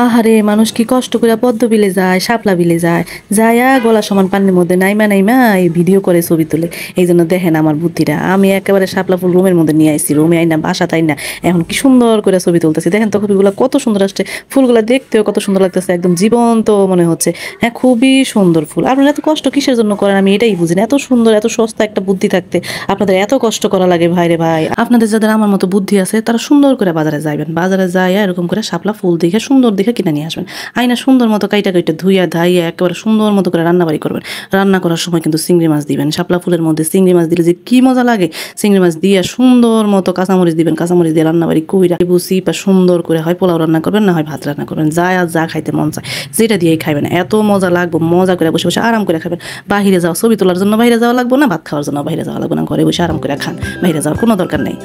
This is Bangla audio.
আহারে মানুষ কি কষ্ট করে পদ্ম বিলে যায়, শাপলা বিলে যায়, যায়া গলা সমান পানির মধ্যে নাইমা নাইমা এই ভিডিও করে ছবি তুলে। এই জন্য দেখেন আমার বুদ্ধিটা, আমি একেবারে শাপলা ফুল রুমের মধ্যে নিয়ে আইছি, রুমে আইনা বাসা তাই না এখন কি সুন্দর করে ছবি তুলতেছি। দেখেন তো ছবিগুলো কত সুন্দর আসছে, ফুলগুলো দেখতেও কত সুন্দর লাগতেছে, একদম জীবন্ত মনে হচ্ছে। হ্যাঁ, খুবই সুন্দর ফুল। আপনারা এত কষ্ট কিসের জন্য করেন আমি এটাই বুঝি না। এত সুন্দর এত সস্তা একটা বুদ্ধি থাকতে আপনাদের এত কষ্ট করা লাগে ভাই রে ভাই। আপনাদের যাদের আমার মতো বুদ্ধি আছে তারা সুন্দর করে বাজারে যাইবেন, বাজারে যাইয়া এরকম করে শাপলা ফুল দেখে সুন্দর দেখে কিনে নিয়ে আসবেন। আইনা সুন্দর মতো কাইটা কাইটা ধুইয়া ধাইয়া একেবারে সুন্দর মতো করে রান্নাবাড়ি করবেন। রান্না করার সময় কিন্তু চিংড়ি মাছ দিবেন, শাপলা ফুলের মধ্যে চিংড়ি মাছ দিলে যে কি মজা লাগে। চিংড়ি মাছ দিয়ে সুন্দর মতো কাঁচামরিচ দিবেন, কাঁচামরিচ দিয়ে রান্নাবাড়ি কইরা বুসি বা সুন্দর করে হয় পোলাও রান্না করবেন, না হয় ভাত রান্না করবেন, যা আর যা খাইতে মন চায় যেটা দিয়েই খাইবেন। এত মজা লাগবে, মজা করে বসে বসে আরাম করে খাবেন। বাহিরে যাওয়া, ছবি তোলার জন্য বাইরে যাওয়া লাগবে না, ভাত খাওয়ার জন্য বাইরে যাওয়া লাগবে না, ঘরে বসে আরাম করে খান, বাইরে যাওয়ার কোনো দরকার নেই।